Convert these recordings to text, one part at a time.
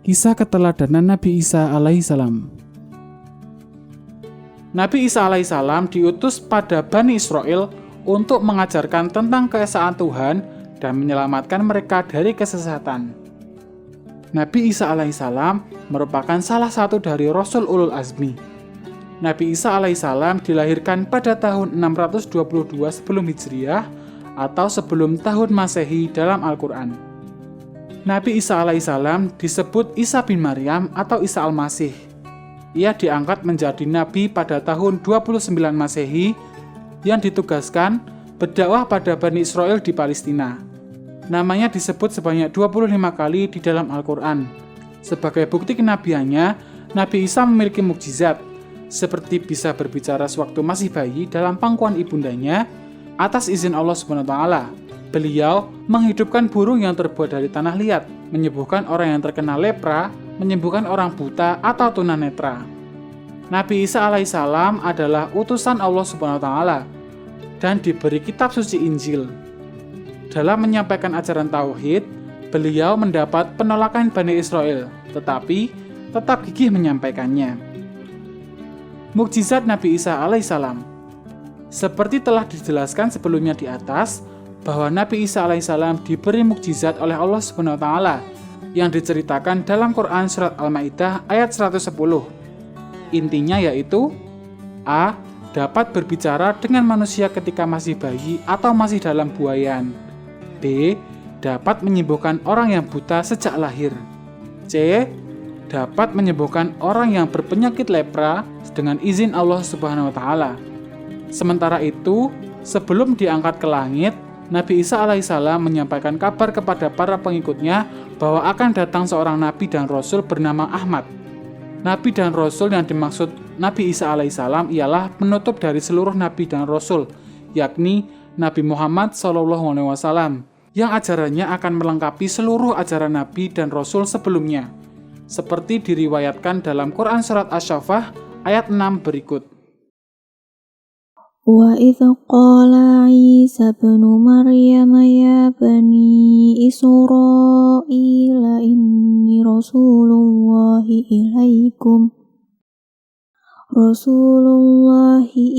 Kisah keteladanan Nabi Isa alaihissalam. Nabi Isa alaihissalam diutus pada Bani Israel untuk mengajarkan tentang keesaan Tuhan dan menyelamatkan mereka dari kesesatan. Nabi Isa alaihissalam merupakan salah satu dari Rasul Ulul Azmi. Nabi Isa alaihissalam dilahirkan pada tahun 622 sebelum Hijriah atau sebelum tahun Masehi dalam Al-Quran. Nabi Isa alaihissalam disebut Isa bin Maryam atau Isa al-Masih. Ia diangkat menjadi nabi pada tahun 29 Masehi yang ditugaskan berdakwah pada Bani Israel di Palestina. Namanya disebut sebanyak 25 kali di dalam Al-Quran. Sebagai bukti kenabiannya, Nabi Isa memiliki mukjizat, seperti bisa berbicara sewaktu masih bayi dalam pangkuan ibundanya atas izin Allah SWT. Beliau menghidupkan burung yang terbuat dari tanah liat, menyembuhkan orang yang terkena lepra, menyembuhkan orang buta atau tunanetra. Nabi Isa alaihissalam adalah utusan Allah SWT dan diberi kitab suci Injil. Dalam menyampaikan ajaran tauhid, beliau mendapat penolakan Bani Israel, tetapi tetap gigih menyampaikannya. Mukjizat Nabi Isa alaihissalam. Seperti telah dijelaskan sebelumnya di atas, bahwa Nabi Isa alaihissalam diberi mukjizat oleh Allah SWT yang diceritakan dalam Quran Surat Al-Ma'idah ayat 110. Intinya yaitu A. Dapat berbicara dengan manusia ketika masih bayi atau masih dalam buayan. B. Dapat menyembuhkan orang yang buta sejak lahir. C. Dapat menyembuhkan orang yang berpenyakit lepra dengan izin Allah SWT. Sementara itu, sebelum diangkat ke langit, Nabi Isa alaihissalam menyampaikan kabar kepada para pengikutnya bahwa akan datang seorang Nabi dan Rasul bernama Ahmad. Nabi dan Rasul yang dimaksud Nabi Isa alaihissalam ialah penutup dari seluruh Nabi dan Rasul, yakni Nabi Muhammad SAW, yang ajarannya akan melengkapi seluruh ajaran Nabi dan Rasul sebelumnya, seperti diriwayatkan dalam Quran Surat Asy-Syaffah ayat 6 berikut. وَإِذْ قَالَ عِيسَى ابْنُ مَرْيَمَ يَا بَنِي إِسْرَائِيلَ إِنِّي رَسُولُ اللَّهِ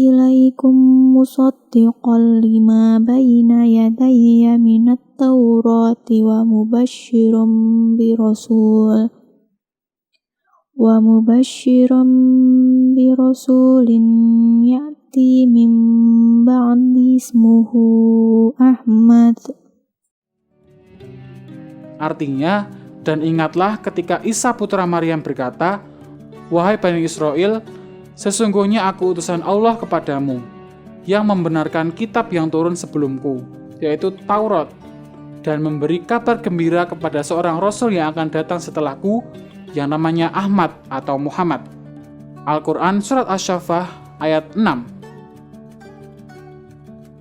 إِلَيْكُمْ مُصَدِّقًا لِمَا بَيْنَ يَدَيَّ مِنَ التَّوْرَاةِ وَمُبَشِّرًا بِرَسُولٍ يَأْتِي مِن بَعْدِي اسْمُهُ أَحْمَدُ. Artinya, dan ingatlah ketika Isa putra Maryam berkata, "Wahai Bani Israel, sesungguhnya aku utusan Allah kepadamu, yang membenarkan kitab yang turun sebelumku, yaitu Taurat, dan memberi kabar gembira kepada seorang Rasul yang akan datang setelahku, yang namanya Ahmad atau Muhammad." Al-Quran Surat Asy-Syaffah ayat 6.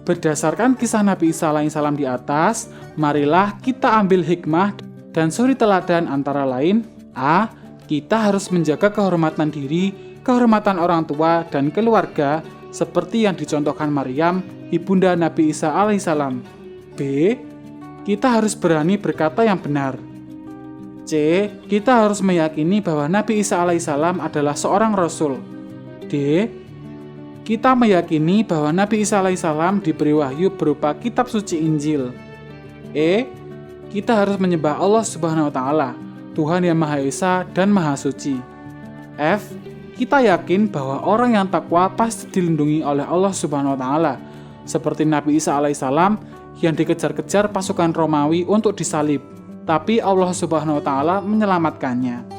Berdasarkan kisah Nabi Isa alaihissalam di atas, marilah kita ambil hikmah dan suri teladan antara lain. A. Kita harus menjaga kehormatan diri, kehormatan orang tua, dan keluarga, seperti yang dicontohkan Maryam, ibunda Nabi Isa alaihissalam. B. Kita harus berani berkata yang benar. C. Kita harus meyakini bahwa Nabi Isa alaihissalam adalah seorang Rasul. D. Kita meyakini bahwa Nabi Isa alaihissalam diberi wahyu berupa kitab suci Injil. E. Kita harus menyembah Allah SWT, Tuhan yang Maha Esa dan Maha Suci. F. Kita yakin bahwa orang yang takwa pasti dilindungi oleh Allah SWT, seperti Nabi Isa alaihissalam yang dikejar-kejar pasukan Romawi untuk disalib, tapi Allah SWT menyelamatkannya.